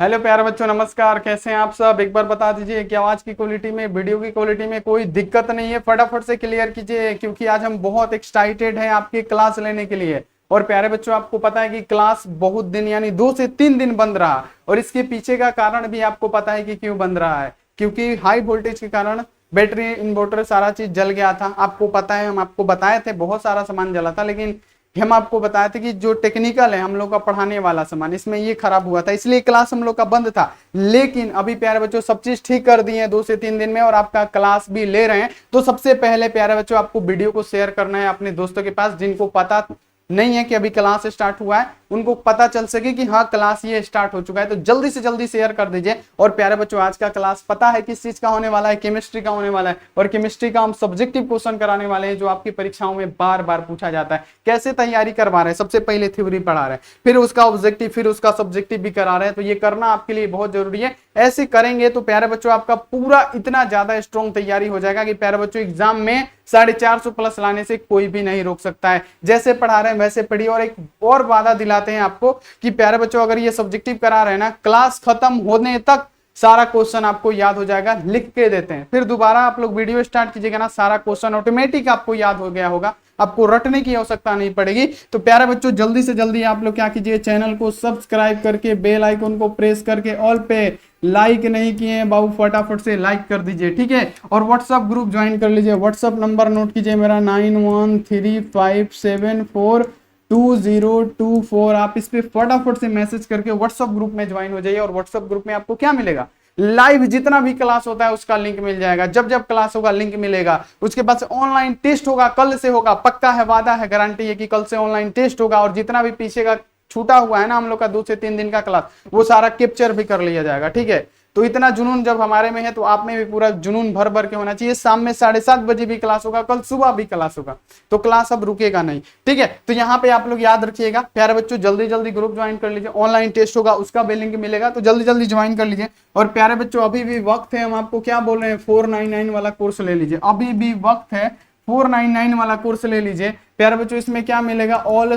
Hello प्यारे बच्चों, नमस्कार। कैसे हैं आप सब? एक बार बता दीजिए कि आवाज की क्वालिटी में, वीडियो की क्वालिटी में कोई दिक्कत नहीं है। फटाफट से क्लियर कीजिए, क्योंकि आज हम बहुत एक्साइटेड हैं आपकी क्लास लेने के लिए। और प्यारे बच्चों, आपको पता है कि क्लास बहुत दिन यानी 2 से 3 दिन बंद रहा, और इसके पीछे का कारण भी आपको पता है कि क्यों बंद रहा है। क्योंकि हाई वोल्टेज के कारण बैटरी, इन्वर्टर, सारा चीज जल गया था। आपको पता है, हम आपको बताए थे, बहुत सारा सामान जला था, लेकिन हम आपको बताए थे कि जो टेक्निकल है हम लोग का पढ़ाने वाला सामान, इसमें ये खराब हुआ था, इसलिए क्लास हम लोग का बंद था। लेकिन अभी प्यारे बच्चों सब चीज ठीक कर दिए हैं 2 से 3 दिन में, और आपका क्लास भी ले रहे हैं। तो सबसे पहले प्यारे बच्चों, आपको वीडियो को शेयर करना है अपने दोस्तों के पास, जिनको पता नहीं है कि अभी क्लास स्टार्ट हुआ है, उनको पता चल सके कि हाँ क्लास ये स्टार्ट हो चुका है। तो जल्दी से जल्दी शेयर कर दीजिए। और प्यारे बच्चों, आज का क्लास पता है किस चीज का होने वाला है? केमिस्ट्री का होने वाला है। और केमिस्ट्री का हम सब्जेक्टिव क्वेश्चन कराने वाले हैं, जो आपकी परीक्षाओं में बार बार पूछा जाता है। कैसे तैयारी करवा रहे हैं? सबसे पहले थ्योरी पढ़ा रहे हैं, फिर उसका ऑब्जेक्टिव, फिर उसका सब्जेक्टिव भी करा रहे हैं। तो ये करना आपके लिए बहुत जरूरी है। ऐसे करेंगे तो प्यारे बच्चों आपका पूरा इतना ज्यादा स्ट्रॉन्ग तैयारी हो जाएगा कि प्यारे बच्चों एग्जाम में 450 प्लस लाने से कोई भी नहीं रोक सकता है। जैसे पढ़ा रहे हैं वैसे पढ़िए। और एक और वादा दिलाते हैं आपको कि प्यारे बच्चों, अगर ये सब्जेक्टिव करा रहे हैं ना, क्लास खत्म होने तक सारा क्वेश्चन आपको याद हो जाएगा। लिख के देते हैं, फिर दोबारा आप लोग वीडियो स्टार्ट कीजिएगा ना, सारा क्वेश्चन ऑटोमेटिक आपको याद हो गया होगा, आपको रटने की आवश्यकता नहीं पड़ेगी। तो प्यारे बच्चों, जल्दी से जल्दी आप लोग क्या कीजिए, चैनल को सब्सक्राइब करके बेल आइकन को प्रेस करके ऑल पे, लाइक नहीं किए हैं बाबू फटाफट से लाइक कर दीजिए, ठीक है। और व्हाट्सअप ग्रुप ज्वाइन कर लीजिए। व्हाट्सअप नंबर नोट कीजिए मेरा 9135742024। आप इस पे फटाफट से मैसेज करके व्हाट्सअप ग्रुप में ज्वाइन हो जाइए। और व्हाट्सअप ग्रुप में आपको क्या मिलेगा? लाइव जितना भी क्लास होता है उसका लिंक मिल जाएगा। जब जब क्लास होगा लिंक मिलेगा। उसके बाद से ऑनलाइन टेस्ट होगा, कल से होगा, पक्का है, वादा है, गारंटी है कि कल से ऑनलाइन टेस्ट होगा। और जितना भी पीछे का छूटा हुआ है ना हम लोग का 2 से 3 दिन का क्लास, वो सारा कैप्चर भी कर लिया जाएगा, ठीक है। तो इतना जुनून जब हमारे में है, तो आप में भी पूरा जुनून भर भर के होना चाहिए। शाम में 7:30 बजे भी क्लास होगा, कल सुबह भी क्लास होगा, तो क्लास अब रुकेगा नहीं, ठीक है। तो यहाँ पे आप लोग याद रखिएगा प्यारे बच्चों, जल्दी जल्दी ग्रुप ज्वाइन कर लीजिए। ऑनलाइन टेस्ट होगा, उसका भी लिंक मिलेगा, तो जल्दी जल्दी ज्वाइन कर लीजिए। और प्यारे बच्चों, अभी भी वक्त है, हम आपको क्या बोल रहे हैं, 499 वाला कोर्स ले लीजिए। अभी भी वक्त है, 499 वाला कोर्स ले लीजिए प्यारे बच्चों। इसमें क्या मिलेगा? ऑल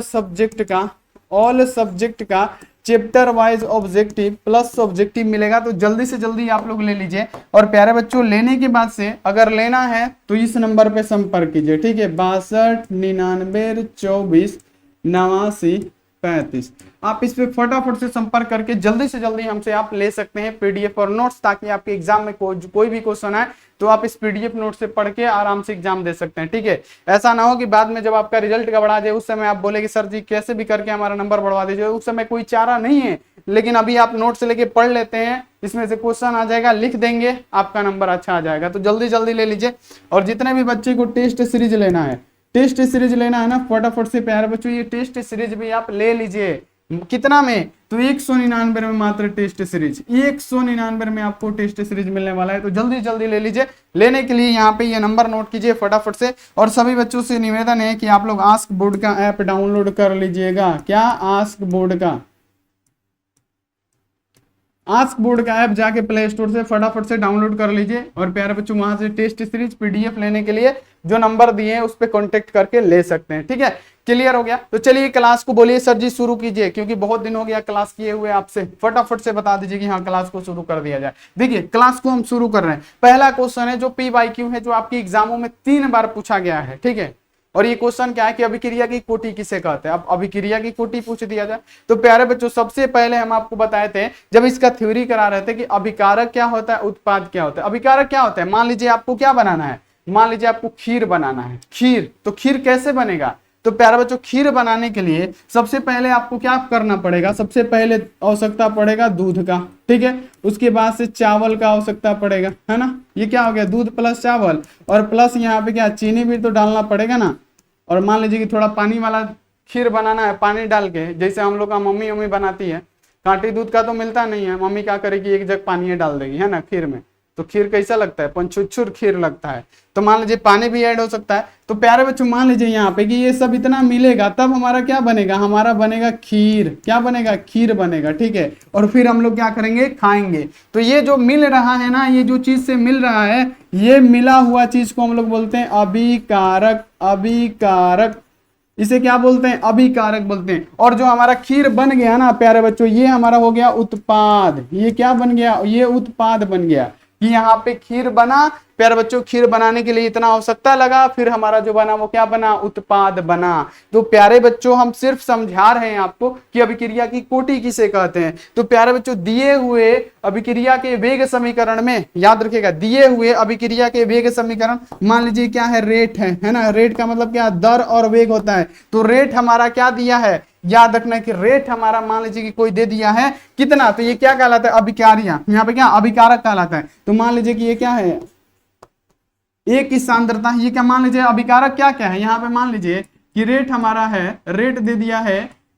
सब्जेक्ट का chapter wise objective plus objective मिलेगा। तो जल्दी से जल्दी आप लोग ले लीजिए। और प्यारे बच्चों, लेने के बाद से अगर लेना है तो इस नंबर पे संपर्क कीजिए, ठीक है। 62 99 24 89 35। आप इस पे फटाफट से संपर्क करके जल्दी से जल्दी हमसे आप ले सकते हैं पीडीएफ और नोट्स, ताकि आपके एग्जाम में कोई भी क्वेश्चन आए तो आप इस पीडीएफ नोट से पढ़ के आराम से एग्जाम दे सकते हैं, ठीक है। ऐसा ना हो कि बाद में जब आपका रिजल्ट गड़बड़ा जाए, उस समय आप बोले कि सर जी कैसे भी करके हमारा नंबर बढ़वा दीजिए। उस समय कोई चारा नहीं है। लेकिन अभी आप नोट से लेके पढ़ लेते हैं, इसमें से क्वेश्चन आ जाएगा, लिख देंगे, आपका नंबर अच्छा आ जाएगा। तो जल्दी जल्दी ले लीजिए। और जितने भी बच्चे को टेस्ट सीरीज लेना है, ना, फटाफट से प्यारे बच्चों ये टेस्ट सीरीज भी आप ले लीजिए। कितना में? तो 199 में मात्र टेस्ट सीरीज, 199 में आपको टेस्ट सीरीज मिलने वाला है। तो जल्दी जल्दी ले लीजिए। लेने के लिए यहाँ पे ये नंबर नोट कीजिए फटाफट से। और सभी बच्चों से निवेदन है कि आप लोग आस्क बोर्ड का ऐप डाउनलोड कर लीजिएगा। क्या? आस्क बोर्ड का ऐप जाके प्ले स्टोर से फटाफट से डाउनलोड कर लीजिए। और प्यारे बच्चों, वहां से टेस्ट सीरीज पीडीएफ लेने के लिए जो नंबर दिए हैं उस पर कॉन्टेक्ट करके ले सकते हैं, ठीक है। क्लियर हो गया? तो चलिए क्लास को बोलिए सर जी शुरू कीजिए, क्योंकि बहुत दिन हो गया क्लास किए हुए आपसे। फटाफट से बता दीजिए कि हाँ क्लास को शुरू कर दिया जाए। देखिए क्लास को हम शुरू कर रहे हैं। पहला क्वेश्चन है जो PYQ है, जो आपकी एग्जामों में 3 बार पूछा गया है, ठीक है। और ये क्वेश्चन क्या है कि अभिक्रिया की कोटि किसे कहते हैं? अब अभिक्रिया की कोटि पूछ दिया जाए तो प्यारे बच्चों, सबसे पहले हम आपको बताए थे जब इसका थ्योरी करा रहे थे कि अभिकारक क्या होता है, उत्पाद क्या होता है। अभिकारक क्या होता है? मान लीजिए आपको क्या बनाना है, मान लीजिए आपको खीर बनाना है। खीर, तो खीर कैसे बनेगा? तो प्यारे बच्चों, खीर बनाने के लिए सबसे पहले आपको क्या करना पड़ेगा? सबसे पहले आवश्यकता पड़ेगा दूध का, ठीक है। उसके बाद से चावल का आवश्यकता पड़ेगा, है ना। ये क्या हो गया? दूध प्लस चावल, और प्लस यहाँ पे क्या, चीनी भी तो डालना पड़ेगा ना। और मान लीजिए कि थोड़ा पानी वाला खीर बनाना है, पानी डाल के, जैसे हम लोग का मम्मी बनाती है। कांटी दूध का तो मिलता नहीं है, मम्मी क्या करेगी, एक जग पानी डाल देगी, है ना, खीर में। तो खीर कैसा लगता है? पंचुच्छुर खीर लगता है। तो मान लीजिए पानी भी ऐड हो सकता है। तो प्यारे बच्चों, मान लीजिए यहाँ पे कि ये सब इतना मिलेगा, तब हमारा क्या बनेगा? हमारा बनेगा खीर। क्या बनेगा? खीर बनेगा, ठीक है। और फिर हम लोग क्या करेंगे? खाएंगे। तो ये जो मिल रहा है ना, ये जो चीज से मिल रहा है, ये मिला हुआ चीज को हम लोग बोलते हैं अभिकारक। इसे क्या बोलते हैं, अभिकारक बोलते हैं। और जो हमारा खीर बन गया ना प्यारे बच्चों, ये हमारा हो गया उत्पाद। ये क्या बन गया, ये उत्पाद बन गया कि यहाँ पे खीर बना प्यारे बच्चों, खीर बनाने के लिए इतना आवश्यकता लगा, फिर हमारा जो बना वो क्या बना, उत्पाद बना। तो प्यारे बच्चों हम सिर्फ समझा रहे हैं आपको कि अभिक्रिया की कोटि किसे कहते हैं। तो प्यारे बच्चों दिए हुए अभिक्रिया के वेग समीकरण में याद रखिएगा, दिए हुए अभिक्रिया के वेग समीकरण मान लीजिए क्या है, रेट है ना। रेट का मतलब क्या, दर और वेग होता है। तो रेट हमारा क्या दिया है, याद रखना कि रेट हमारा मान लीजिए कि कोई दे दिया है कितना, तो ये क्या कहलाता है, अभिकारिया, यहाँ पे क्या अभिकारक कहलाता है। तो मान लीजिए कि ये क्या है, ए की सांद्रता, ये क्या मान लीजिए अभिकारक क्या क्या है, यहाँ पे मान लीजिए कि रेट हमारा है, रेट दे दिया है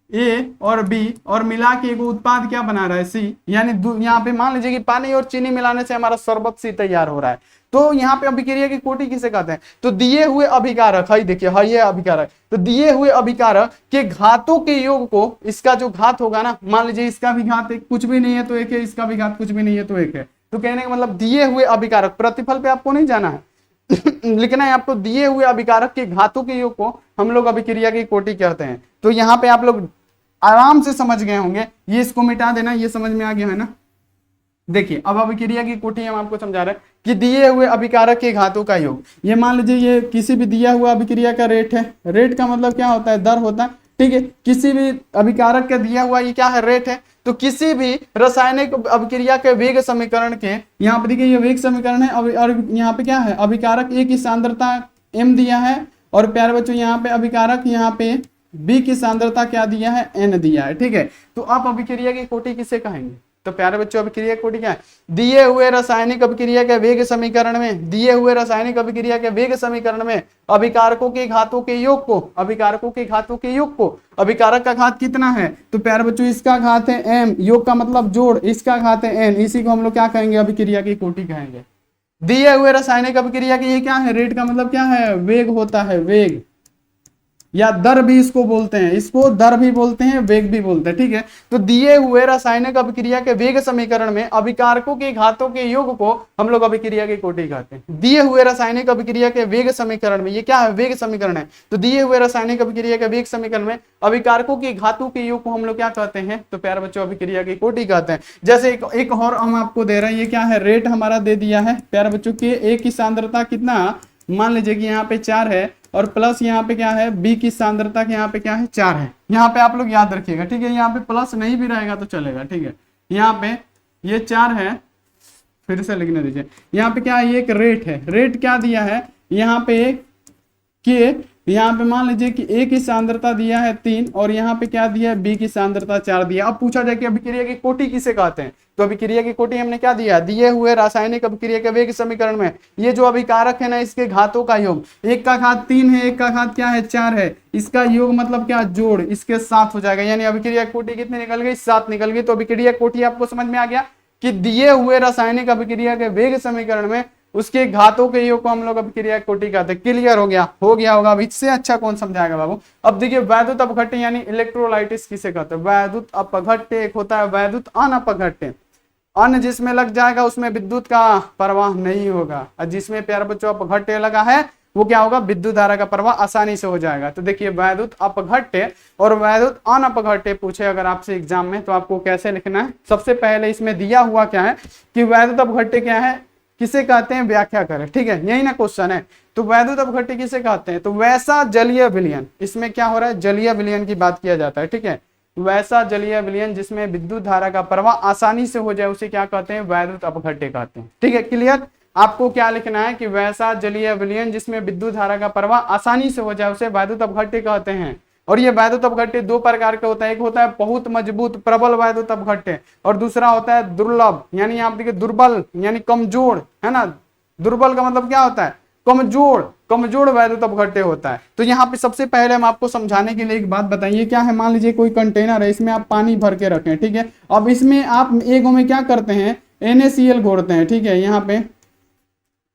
ए और बी और मिला के एक उत्पाद क्या बना रहा है, सी। यानी यहाँ पे मान लीजिए कि पानी और चीनी मिलाने से हमारा शरबत सी तैयार हो रहा है। तो यहाँ पे अभिक्रिया की कोटि किसे कहते हैं, तो दिए हुए अभिकारक, है देखिए है ये अभिकारक, तो दिए हुए अभिकारक के घातों के योग को, इसका जो घात होगा ना, मान लीजिए इसका भी घात एक, कुछ भी नहीं है तो एक है, इसका भी घात कुछ भी नहीं है तो एक है। तो कहने का मतलब दिए हुए अभिकारक, प्रतिफल पे आपको नहीं जाना है लिखना है आपको, दिए हुए अभिकारक के घातों के योग को हम लोग अभिक्रिया की कोटि कहते हैं। तो यहाँ पे आप लोग आराम से समझ गए होंगे, ये इसको मिटा देना, ये समझ में आ गया है ना। देखिए अब अभिक्रिया की कोटि हम आपको समझा रहे हैं कि दिए हुए अभिकारक के घातों का योग। ये मान लीजिए ये किसी भी दिया हुआ अभिक्रिया का रेट है, रेट का मतलब क्या होता है, दर होता है, ठीक है। किसी भी अभिकारक का दिया हुआ ये क्या है, रेट है। तो किसी भी रासायनिक अभिक्रिया के वेग समीकरण के, यहाँ पे देखिए ये वेग समीकरण है और यहाँ पे क्या है, अभिकारक ए की सांद्रता m दिया है और प्यारे बच्चों यहाँ पे अभिकारक, यहाँ पे बी की सांद्रता क्या दिया है, n दिया है, ठीक है। तो आप अभिक्रिया की कोटि किसे कहेंगे, तो प्यारे बच्चों अभिक्रिया की कोटि क्या है, दिए हुए रासायनिक अभिक्रिया के वेग समीकरण में, दिए हुए रासायनिक अभिक्रिया के वेग समीकरण में अभिकारकों के घातों के योग को, अभिकारकों के घातों के योग को, अभिकारक का घात कितना है, तो प्यारे बच्चों इसका घात है m, योग का मतलब जोड़, इसका घात है n, इसी को हम लोग क्या कहेंगे, अभिक्रिया की कोटि कहेंगे। दिए हुए रासायनिक अभिक्रिया की ये क्या है, रेट का मतलब क्या है, वेग होता है, वेग या दर भी इसको बोलते हैं, इसको दर भी बोलते हैं, वेग भी बोलते हैं, ठीक है। तो दिए हुए रासायनिक अभिक्रिया के वेग समीकरण में अभिकारकों के घातों के योग को हम लोग अभिक्रिया की कोटि कहते हैं। दिए हुए रासायनिक अभिक्रिया के वेग समीकरण में, ये क्या है, वेग समीकरण है, तो दिए हुए रासायनिक अभिक्रिया के वेग समीकरण में अभिकारकों के घातों के योग को हम लोग क्या कहते हैं, तो प्यारे बच्चों अभिक्रिया की कोटि कहते हैं। जैसे एक और हम आपको दे रहे हैं, ये क्या है, रेट हमारा दे दिया है प्यारे बच्चों के ए की सांद्रता कितना, मान लीजिए कि यहाँ पे 4 है और प्लस यहाँ पे क्या है, बी की सांद्रता के यहाँ पे क्या है, 4 है। यहाँ पे आप लोग याद रखिएगा, ठीक है। यहाँ पे प्लस नहीं भी रहेगा तो चलेगा, ठीक है। यहाँ पे ये 4 है, फिर से लिखने दीजिए। यहाँ पे क्या है, ये एक रेट है, रेट क्या दिया है, यहाँ पे के, यहाँ पे मान लीजिए कि ए की सांद्रता दिया है 3 और यहाँ पे क्या दिया है, बी की सांद्रता 4 दिया। अब पूछा जाए कि अभिक्रिया की कोटि किसे कहते हैं, तो अभिक्रिया की कोटि हमने क्या दिया, दिए हुए रासायनिक अभिक्रिया के वेग समीकरण में ये जो अभिकारक है ना, इसके घातों का योग, एक का घात 3 है, एक का घात क्या है, 4 है, इसका योग मतलब क्या, जोड़, इसके साथ हो जाएगा। यानी अभिक्रिया की कोटि कितनी निकल गई, 7 निकल गई। तो अभिक्रिया कोटि आपको समझ में आ गया कि दिए हुए रासायनिक अभिक्रिया के वेग समीकरण में उसके घातों के योग को हम लोग अभिक्रिया कोटि कहते हैं। क्लियर हो गया होगा। अब इससे अच्छा कौन समझाएगा बाबू। अब देखिए वैद्युत अपघट्य यानी इलेक्ट्रोलाइटिस किसे कहते हैं, वैद्युत अपघट्य एक होता है वैद्युत अनअपघट्य, अन्न जिसमें लग जाएगा उसमें विद्युत का प्रवाह नहीं होगा, और जिसमें प्यारे बच्चों अपघट्य लगा है वो क्या होगा, विद्युत धारा का प्रवाह आसानी से हो जाएगा। तो देखिए वैद्युत अपघट्य और वैद्युत अनअपघट्य पूछे अगर आपसे एग्जाम में, तो आपको कैसे लिखना है। सबसे पहले इसमें दिया हुआ क्या है कि वैद्युत अपघट्य क्या है, किसे कहते हैं, व्याख्या करें, ठीक है, यही ना क्वेश्चन है। तो वैद्युत अपघट्य किसे कहते हैं, तो वैसा जलीय विलयन, इसमें क्या हो रहा है, जलीय विलयन की बात किया जाता है, ठीक है। वैसा जलीय विलयन जिसमें विद्युत धारा का प्रवाह आसानी से हो जाए उसे क्या कहते हैं, वैद्युत अपघट्य कहते हैं, ठीक है। क्लियर। आपको क्या लिखना है कि वैसा जलीय विलयन जिसमें विद्युत धारा का प्रवाह आसानी से हो जाए उसे वैद्युत अपघट्य कहते हैं। और ये वैद्युत अपघट्य 2 प्रकार का होता है, एक होता है बहुत मजबूत प्रबल वैद्युत अपघट्य और दूसरा होता है दुर्लभ, यानी आप देखिए दुर्बल यानी कमजोर, है ना। दुर्बल का मतलब क्या होता है, कमजोर वैद्युत अपघट्य होता है। तो यहाँ पे सबसे पहले हम आपको समझाने के लिए एक बात बताइए, क्या है, मान लीजिए कोई कंटेनर है, इसमें आप पानी भर के रखें, ठीक है। अब इसमें आप एक में क्या करते हैं, NaCl घोलते हैं, ठीक है। यहाँ पे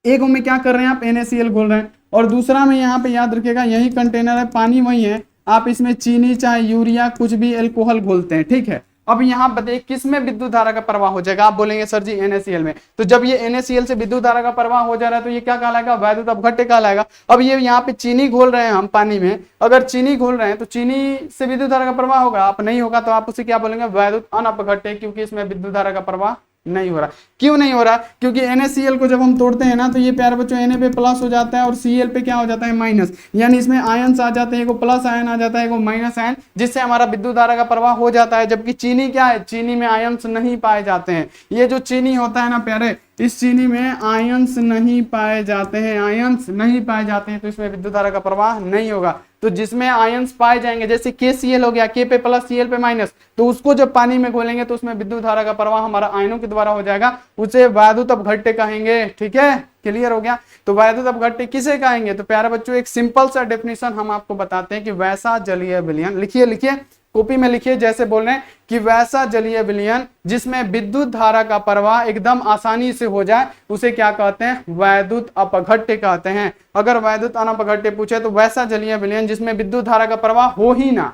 एक में क्या कर रहे हैं आप, NaCl घोल रहे हैं, और दूसरा में यहाँ पे याद रखिएगा यही कंटेनर है, पानी वही है, आप इसमें चीनी चाहे यूरिया कुछ भी एल्कोहल घोलते हैं, ठीक है। अब यहाँ बताइए किस में विद्युत धारा का प्रवाह हो जाएगा, आप बोलेंगे सर जी NaCl में। तो जब ये NaCl से विद्युत धारा का प्रवाह हो जा रहा है तो ये क्या कहलाएगा, वैद्युत अपघट्य कहलाएगा। अब ये यहाँ पे चीनी घोल रहे हैं हम पानी में, अगर चीनी घोल रहे हैं तो चीनी से विद्युत धारा का प्रवाह होगा, आप नहीं होगा तो आप उसे क्या बोलेंगे, वैद्युत अनअपघट्य, क्योंकि इसमें विद्युत धारा का प्रवाह नहीं हो रहा। क्यों नहीं हो रहा, क्योंकि NaCl को जब हम तोड़ते हैं ना तो ये प्यारे बच्चों Na पे प्लस हो जाता है और Cl पे क्या हो जाता है माइनस, यानी इसमें आयन्स आ जाते हैं, एगो प्लस आयन आ जाता है, एगो माइनस आयन, जिससे हमारा विद्युत धारा का प्रवाह हो जाता है। जबकि चीनी क्या है, चीनी में आयन्स नहीं पाए जाते हैं। ये जो चीनी होता है ना प्यारे, इस चीनी में आयन्स नहीं पाए जाते हैं, आयन्स नहीं पाए जाते हैं, तो इसमें विद्युत धारा का प्रवाह नहीं होगा। तो जिसमें आयन्स पाए जाएंगे, जैसे KCl हो गया, K पे प्लस Cl पे माइनस, तो उसको जब पानी में घोलेंगे तो उसमें विद्युत धारा का प्रवाह हमारा आयनों के द्वारा हो जाएगा, उसे वैद्युत अपघट्य कहेंगे। ठीक है, क्लियर हो गया। तो वैद्युत अपघट्य किसे कहेंगे, तो प्यारे बच्चों एक सिंपल सा डेफिनेशन हम आपको बताते हैं कि वैसा जलीय विलयन, लिखिए लिखिए कॉपी में लिखिए, जैसे बोल रहे हैं कि वैसा जलीय विलयन जिसमें विद्युत धारा का प्रवाह एकदम आसानी से हो जाए उसे क्या कहते हैं, वैद्युत अपघट्य कहते हैं। अगर वैद्युत अनपघट्य पूछे तो वैसा जलीय विलयन जिसमें विद्युत धारा का प्रवाह हो ही ना,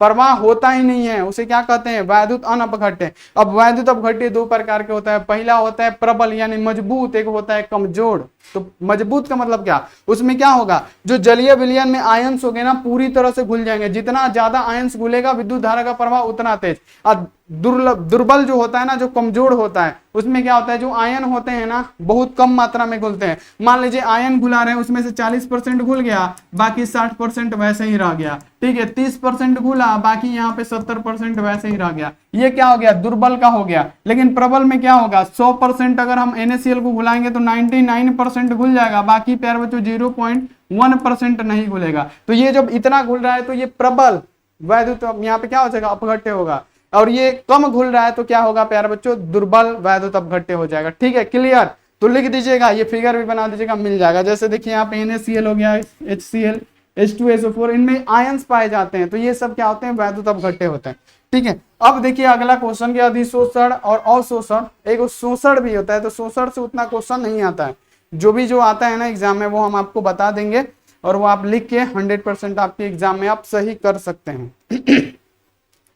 प्रवाह होता ही नहीं है, उसे क्या कहते हैं, वैद्युत अनपघट्य। अब वैद्युत अपघट्य दो प्रकार के होता है, पहला होता है प्रबल यानी मजबूत, एक होता है कमजोर। तो मजबूत का मतलब क्या, उसमें क्या होगा, जो जलीय विलयन में आयंस हो गए ना पूरी तरह से घुल जाएंगे, जितना ज्यादा आयंस घुलेगा विद्युत धारा का प्रवाह उतना तेज। और दुर्बल जो होता है ना, जो कमजोर होता है, उसमें क्या होता है, जो आयन होते हैं ना बहुत कम मात्रा में घुलते हैं। मान लीजिए आयन घुला रहे हैं, उसमें से 40% घुल गया, बाकी 60% वैसे ही रह गया। ठीक है, 30% घुला, बाकी यहाँ पे 70% वैसे ही रह गया। ये क्या हो गया, दुर्बल का हो गया। लेकिन प्रबल में क्या होगा, 100% अगर हम NaCl को घुलाएंगे तो 99% घुल जाएगा, बाकी प्यारे बच्चों 0.1% नहीं घुलेगा। तो ये जब इतना घुल रहा है तो ये प्रबल वैद्युत, यहाँ पे क्या हो जाएगा, अपघट्य होगा। और ये कम घुल रहा है तो क्या होगा प्यारे बच्चों, दुर्बल वैद्युत अपघट्य हो जाएगा। ठीक है, क्लियर। तो लिख दीजिएगा, ये फिगर भी बना दीजिएगा, मिल जाएगा। जैसे देखिए यहाँ पे NaCl हो गया, HCl, H2SO4, इनमें आयंस पाए जाते हैं, तो ये सब क्या होते हैं, वैद्युत अपघट्य होते हैं। ठीक है, अब देखिए अगला क्वेश्चन के अधिशोषण और अवशोषण, एक शोषण भी होता है, तो शोषण से उतना क्वेश्चन नहीं आता है, जो आता है ना एग्जाम में वो हम आपको बता देंगे, और वो आप लिख के 100% आपके एग्जाम में आप सही कर सकते हैं।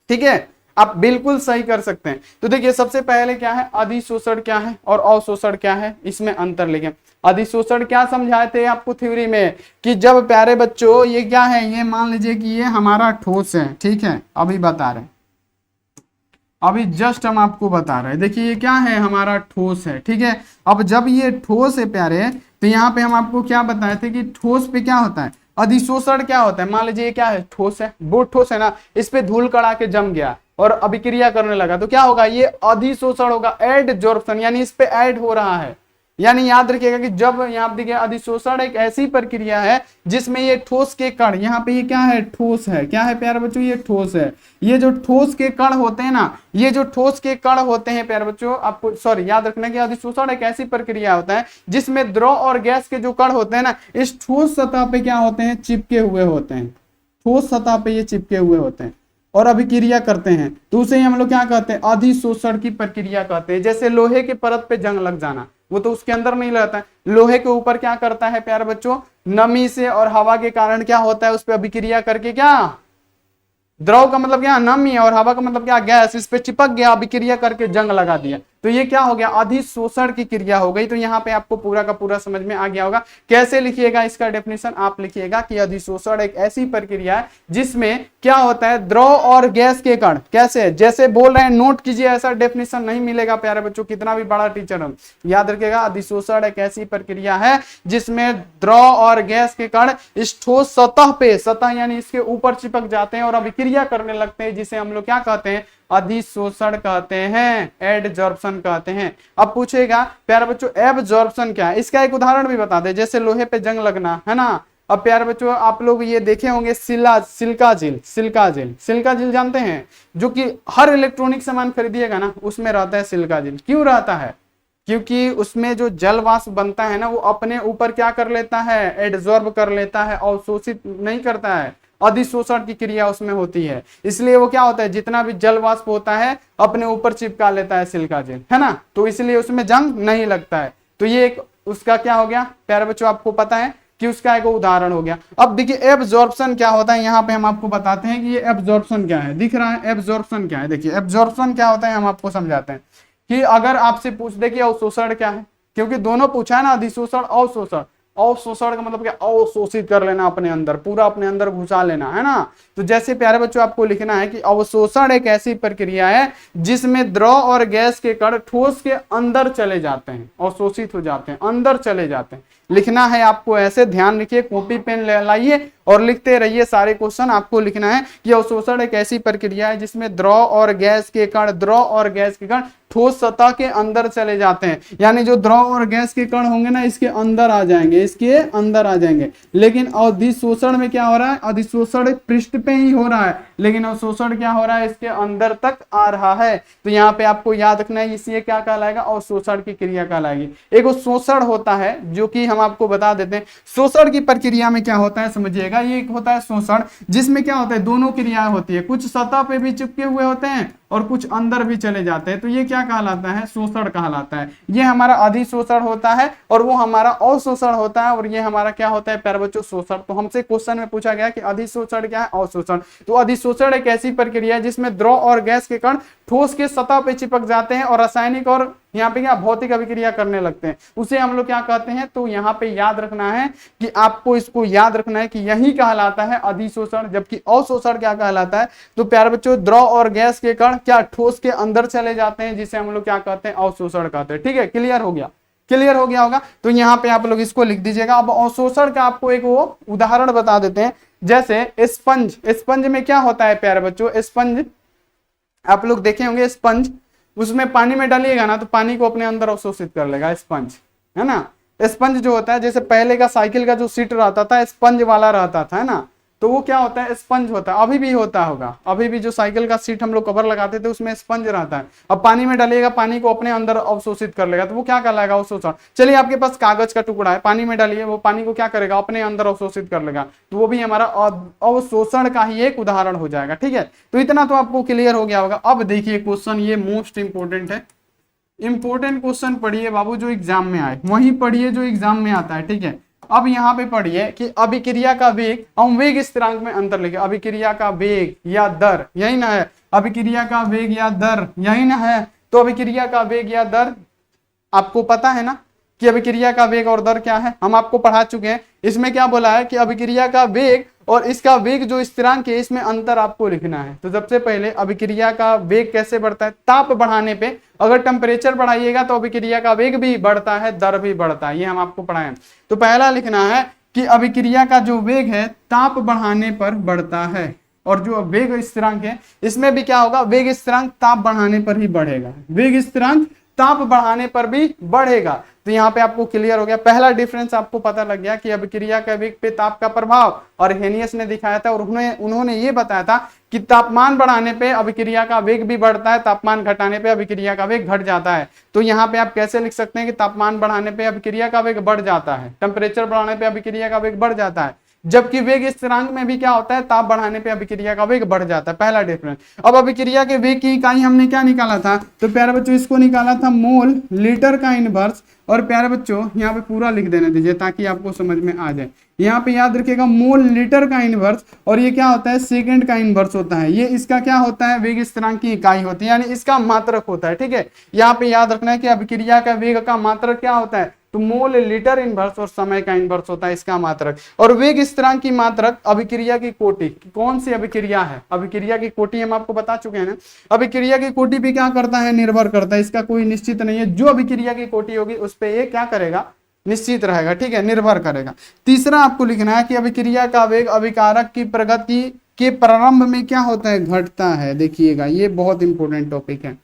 ठीक है, आप बिल्कुल सही कर सकते हैं। तो देखिए सबसे पहले क्या है, अधिशोषण क्या है और अवशोषण क्या है, इसमें अंतर लिखें। अधिशोषण क्या समझाए थे आपको थ्योरी में, कि जब प्यारे बच्चों ये क्या है, ये मान लीजिए कि ये हमारा ठोस है। ठीक है, अभी बता रहे हैं, अभी जस्ट हम आपको बता रहे हैं। देखिए ये क्या है, हमारा ठोस है। ठीक है, अब जब ये ठोस है प्यारे, तो यहाँ पे हम आपको क्या बताए थे कि ठोस पे क्या होता है, अधिशोषण क्या होता है। मान लीजिए ये क्या है, ठोस है, वो ठोस है ना, इस पे धूल कड़ा के जम गया और अभिक्रिया करने लगा, तो क्या होगा, ये अधिशोषण होगा, एडजॉर्प्शन, यानी इस पे ऐड हो रहा है। यानी याद रखिएगा कि जब यहाँ देखिए अधिशोषण एक ऐसी प्रक्रिया है जिसमें ये ठोस के कण, यहाँ पे ये क्या है, ठोस है, क्या है प्यारे बच्चों, ये ठोस है। ये जो ठोस के कण होते हैं ना, ये जो ठोस के कण होते हैं प्यारे बच्चों, आपको सॉरी याद रखना कि अधिशोषण एक ऐसी प्रक्रिया होता है जिसमें द्रव और गैस के जो कण होते हैं ना, इस ठोस सतह पे क्या होते हैं, चिपके हुए होते हैं। ठोस सतह पे ये चिपके हुए होते हैं और अभिक्रिया करते हैं, तो उसे हम लोग क्या कहते हैं, अधिशोषण की प्रक्रिया कहते हैं। जैसे लोहे के परत पे जंग लग जाना, वो तो उसके अंदर नहीं रहता है, लोहे के ऊपर क्या करता है प्यारे बच्चों, नमी से और हवा के कारण क्या होता है, उस पर अभिक्रिया करके क्या, द्रव का मतलब क्या, नमी, और हवा का मतलब क्या, गैस, इस पे चिपक गया, अभिक्रिया करके जंग लगा दिया, तो ये क्या हो गया, अधिशोषण की क्रिया हो गई। तो यहाँ पे आपको पूरा का पूरा समझ में आ गया होगा। कैसे लिखिएगा इसका डेफिनेशन, आप लिखिएगा कि अधिशोषण एक ऐसी प्रक्रिया है जिसमें क्या होता है, द्रव और गैस के कण, कैसे, जैसे बोल रहे हैं, नोट कीजिए, ऐसा डेफिनेशन नहीं मिलेगा प्यारे बच्चों, कितना भी बड़ा टीचर हो, याद रखिएगा। अधिशोषण एक ऐसी प्रक्रिया है जिसमें द्रव और गैस के कण इस ठोस सतह पे, सतह यानी इसके ऊपर चिपक जाते हैं और अभिक्रिया करने लगते हैं, जिसे हम लोग क्या कहते हैं, अधिशोषण कहते हैं, एडजॉर्प्शन कहते हैं। अब पूछेगा प्यारे बच्चों एब्जॉर्प्शन क्या है, इसका एक उदाहरण भी बता दे, जैसे लोहे पे जंग लगना है ना। अब प्यारे बच्चों आप लोग ये देखे होंगे सिलिका जेल जानते हैं, जो कि हर इलेक्ट्रॉनिक सामान खरीदिएगा ना उसमें रहता है सिलिका जेल। क्यों रहता है, क्योंकि उसमें जो जल वाष्प बनता है ना, वो अपने ऊपर क्या कर लेता है, एडजॉर्ब कर लेता है, अवशोषित नहीं करता है, अधिशोषण की क्रिया उसमें होती है। इसलिए वो क्या होता है, जितना भी जल वाष्प होता है अपने ऊपर चिपका लेता है सिलिका जेल, है ना, तो इसलिए उसमें जंग नहीं लगता है। तो ये एक उसका क्या हो गया प्यारे बच्चों, आपको पता है कि उसका एक उदाहरण हो गया। अब देखिए एब्जॉर्प्शन क्या होता है, यहाँ पे हम आपको बताते हैं कि ये एब्जॉर्प्शन क्या है। दिख रहा है एब्जॉर्प्शन क्या है? देखिए एब्जॉर्प्शन क्या होता है हम आपको समझाते हैं कि अगर आपसे पूछ दे कि अवशोषण क्या है, क्योंकि दोनों पूछा है ना, अधिशोषण अवशोषण। अवशोषण का मतलब क्या? अवशोषित कर लेना अपने अंदर, पूरा अपने अंदर घुसा लेना, है ना। तो जैसे प्यारे बच्चों आपको लिखना है कि अवशोषण एक ऐसी प्रक्रिया है जिसमें द्रव और गैस के कण ठोस के अंदर चले जाते हैं, अवशोषित हो जाते हैं, अंदर चले जाते हैं। लिखना है आपको ऐसे, ध्यान रखिए, कॉपी पेन ले लाइए और लिखते रहिए सारे क्वेश्चन। आपको लिखना है कि अवशोषण एक ऐसी प्रक्रिया है जिसमें द्रव और गैस के कण ठोस सतह के अंदर चले जाते हैं, यानी जो द्रव और गैस के कण होंगे ना इसके अंदर आ जाएंगे, इसके अंदर आ जाएंगे। लेकिन अधिशोषण में क्या हो रहा है? अधिशोषण पृष्ठ पे ही हो रहा है, लेकिन अवशोषण क्या हो रहा है? इसके अंदर तक आ रहा है। तो यहाँ पे आपको याद रखना है, इसलिए क्या कहलाएगा? अवशोषण की क्रिया कहलाएगी। एक शोषण होता है जो कि हम आपको बता देते हैं। शोषण की प्रक्रिया में क्या होता है समझिएगा, ये एक होता है शोषण जिसमें क्या होता है? दोनों क्रियाएं होती है, कुछ सतह पे भी चिपके हुए होते हैं और कुछ अंदर भी चले जाते हैं। तो ये क्या कहलाता है? शोषण कहलाता है। ये हमारा अधिशोषण होता है और वो हमारा अवशोषण होता है, और ये हमारा क्या होता है प्यारे बच्चों? शोषण। तो हमसे क्वेश्चन में पूछा गया कि अधिशोषण क्या है, अवशोषण। तो अधिशोषण एक ऐसी प्रक्रिया है जिसमें द्रव और गैस के कण ठोस के सतह पे चिपक जाते हैं और रासायनिक और यहाँ पे क्या भौतिक अभिक्रिया करने लगते हैं, उसे हम लोग क्या कहते हैं? तो यहाँ पे याद रखना है कि आपको इसको याद रखना है कि यही कहलाता है अधिशोषण, जबकि अवशोषण क्या कहलाता है? तो प्यारे बच्चों द्रव और गैस के कण क्या ठोस के अंदर चले जाते हैं, जिसे हम लोग क्या कहते हैं? अवशोषण कहते हैं। ठीक है, क्लियर हो गया? क्लियर हो गया होगा। तो यहाँ पे आप लोग इसको लिख दीजिएगा। अब अवशोषण का आपको एक वो उदाहरण बता देते हैं, जैसे स्पंज। स्पंज में क्या होता है प्यारे बच्चों? स्पंज आप लोग देखे होंगे, स्पंज उसमें पानी में डालिएगा ना तो पानी को अपने अंदर अवशोषित कर लेगा स्पंज, है ना। स्पंज जो होता है, जैसे पहले का साइकिल का जो सीट रहता था स्पंज वाला रहता था, है ना, तो वो क्या होता है? स्पंज होता है। अभी भी होता होगा, अभी भी जो साइकिल का सीट हम लोग कवर लगाते थे उसमें स्पंज रहता है। अब पानी में डालिएगा, पानी को अपने अंदर अवशोषित कर लेगा, तो वो क्या कहलाएगा? अवशोषण। चलिए आपके पास कागज का टुकड़ा है, पानी में डालिए, वो पानी को क्या करेगा? अपने अंदर अवशोषित कर लेगा, तो वो भी हमारा अवशोषण का ही एक उदाहरण हो जाएगा। ठीक है, तो इतना तो आपको क्लियर हो गया होगा। अब देखिए क्वेश्चन, ये मोस्ट इंपोर्टेंट है। इंपोर्टेंट क्वेश्चन पढ़िए बाबू जो एग्जाम में आए, वही पढ़िए जो एग्जाम में आता है। ठीक है, अब यहाँ पे पढ़िए कि अभिक्रिया का वेग, हम वेग स्थिरांक में अंतर लिखे। अभिक्रिया का वेग या दर, यही ना है? अभिक्रिया का वेग या दर, यही ना है? तो अभिक्रिया का वेग या दर आपको पता है ना कि अभिक्रिया का वेग और दर क्या है, हम आपको पढ़ा चुके हैं। इसमें क्या बोला है कि अभिक्रिया का वेग और इसका वेग जो स्थिरांक है इसमें अंतर आपको लिखना है। तो सबसे पहले अभिक्रिया का वेग कैसे बढ़ता है? ताप बढ़ाने पे, अगर टेम्परेचर बढ़ाइएगा तो अभिक्रिया का वेग भी बढ़ता है, दर भी बढ़ता है, ये हम आपको पढ़ाएं। तो पहला लिखना है कि अभिक्रिया का जो वेग है ताप बढ़ाने पर बढ़ता है, और जो वेग स्थिरांक है इसमें भी क्या होगा? वेग स्थिरांक ताप बढ़ाने पर ही बढ़ेगा, वेग स्थिरांक ताप बढ़ाने पर भी बढ़ेगा। तो यहाँ पे आपको क्लियर हो गया, पहला डिफरेंस आपको पता लग गया कि अभिक्रिया का वेग पे ताप का प्रभाव, और हेनियस ने दिखाया था और उन्होंने ये बताया था कि तापमान बढ़ाने पे अभिक्रिया का वेग भी बढ़ता है, तापमान घटाने पे अभिक्रिया का वेग घट जाता है। तो यहाँ पे आप कैसे लिख सकते हैं कि तापमान बढ़ाने पे अभिक्रिया का वेग बढ़ जाता है, टेम्परेचर बढ़ाने पे अभिक्रिया का वेग बढ़ जाता है, जबकि वेग स्थिरांक में भी क्या होता है? ताप बढ़ाने पे अभिक्रिया का वेग बढ़ जाता है। पहला डिफरेंस। अब अभिक्रिया के वेग की इकाई हमने क्या निकाला था? तो प्यारे बच्चों इसको निकाला था मोल लीटर का इनवर्स। और प्यारे बच्चों यहाँ पे पूरा लिख देने दीजिए ताकि आपको समझ में आ जाए। यहाँ पे याद रखिएगा मोल लीटर का इनवर्स, और ये क्या होता है? सेकंड का इनवर्स होता है। ये इसका क्या होता है? वेग स्थिरांक की इकाई होती है, यानी इसका मात्रक होता है। ठीक है, यहाँ पे याद रखना है कि अभिक्रिया का वेग का मात्रक क्या होता है? तो मोल लीटर इनवर्स और समय का इनवर्स होता है इसका मात्रक। और वेग स्थिरांक की मात्रक अभिक्रिया की कोटि, कौन सी अभिक्रिया है? अभिक्रिया की कोटि हम आपको बता चुके हैं ना। अभिक्रिया की कोटि भी क्या करता है? निर्भर करता है, इसका कोई निश्चित नहीं है। जो अभिक्रिया की कोटि होगी उस पर ये क्या करेगा? निश्चित रहेगा। ठीक है, निर्भर करेगा। तीसरा आपको लिखना है कि अभिक्रिया का वेग अभिकारक की प्रगति के प्रारंभ में क्या होता है? घटता है। देखिएगा ये बहुत इंपॉर्टेंट टॉपिक है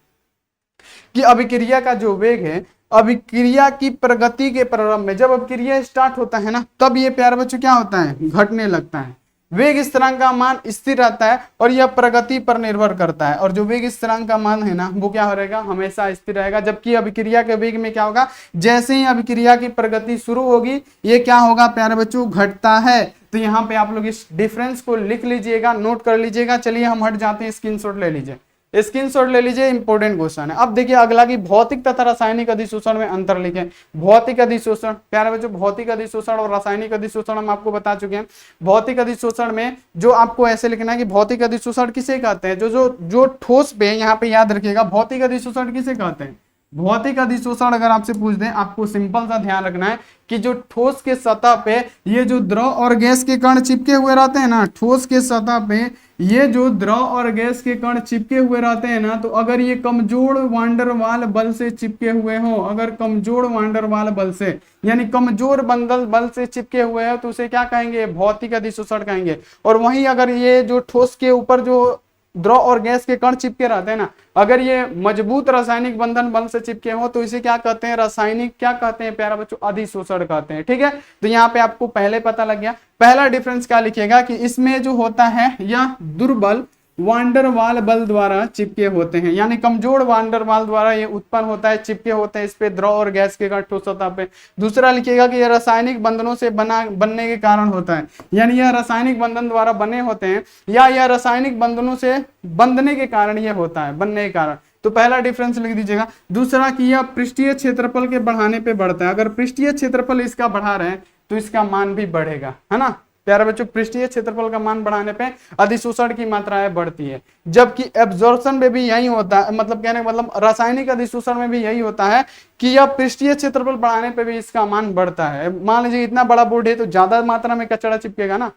कि अभिक्रिया का जो वेग है अभिक्रिया की प्रगति के प्रारंभ में, जब अभिक्रिया स्टार्ट होता है ना तब ये प्यारे बच्चों क्या होता है? घटने लगता है। वेग स्थिरांक का मान स्थिर रहता है और यह प्रगति पर निर्भर करता है, और जो वेग स्थिरांक का मान है ना वो क्या रहेगा? हमेशा स्थिर रहेगा। जबकि अभिक्रिया के वेग में क्या होगा? जैसे ही अभिक्रिया की प्रगति शुरू होगी ये क्या होगा प्यारे बच्चों? घटता है। तो यहाँ पे आप लोग इस डिफरेंस को लिख लीजिएगा, नोट कर लीजिएगा। चलिए हम हट जाते हैं, स्क्रीनशॉट ले लीजिए। स्क्रीनशॉट ले लीजिए, इंपॉर्टेंट क्वेश्चन है। अब देखिए अगला की भौतिक तथा रासायनिक अधिशोषण में अंतर लिखें। भौतिक अधिशोषण, प्यारे बच्चों, भौतिक अधिशोषण और रासायनिक अधिशोषण हम आपको बता चुके हैं। भौतिक अधिशोषण में जो आपको ऐसे लिखना है कि भौतिक अधिशोषण किसे कहते हैं, जो जो जो ठोस पे, यहाँ पे याद रखिएगा, भौतिक अधिशोषण किसे कहते हैं। भौतिक अधिशोषण अगर आपसे पूछ दें, आपको सिंपल सा ध्यान रखना है कि जो ठोस के सतह पे ये जो द्रव और गैस के कण चिपके हुए रहते हैं ना, ठोस के सतह पे ये जो द्रव और गैस के कण चिपके हुए रहते हैं ना, तो अगर ये कमजोर वांडर वाल बल से चिपके हुए हो, अगर कमजोर वांडर वाल बल से यानी कमजोर बंधन बल से चिपके हुए हैं, तो उसे क्या कहेंगे, भौतिक अधिशोषण कहेंगे। और वहीं अगर ये जो ठोस के ऊपर जो द्रव और गैस के कण चिपके रहते हैं ना, अगर ये मजबूत रासायनिक बंधन बल से चिपके हो, तो इसे क्या कहते हैं, रासायनिक क्या कहते हैं प्यारा बच्चों, अधिशोषण कहते हैं। ठीक है, तो यहाँ पे आपको पहले पता लग गया। पहला डिफरेंस क्या लिखिएगा कि इसमें जो होता है यह दुर्बल वांडरवाल बल द्वारा चिपके होते हैं, यानी कमजोर वांडरवाल द्वारा ये उत्पन्न होता है, चिपके होते हैं इस पे द्रव और गैस के कण ठोस सतह पे। दूसरा लिखिएगा कि यह रासायनिक बंधनों से बनने के कारण होता है, यानी यह रासायनिक बंधन द्वारा बने होते हैं, या यह रासायनिक बंधनों से बंधने के कारण यह होता है, बनने के कारण। तो पहला डिफरेंस लिख दीजिएगा। दूसरा कि यह पृष्ठीय क्षेत्रफल के बढ़ाने पे बढ़ता है, अगर पृष्ठीय क्षेत्रफल इसका बढ़ा रहे हैं तो इसका मान भी बढ़ेगा, है ना प्यारे बच्चों। पृष्ठीय क्षेत्रफल का मान बढ़ाने पे अधिशोषण की मात्राएं बढ़ती है, जबकि एब्जॉर्प्शन में भी यही होता है, मतलब कहने का मतलब रासायनिक अधिशोषण में भी यही होता है कि यह पृष्ठीय क्षेत्रफल बढ़ाने पे भी इसका मान बढ़ता है। मान लीजिए इतना बड़ा बोर्ड है तो ज्यादा मात्रा में कचरा चिपकेगा ना,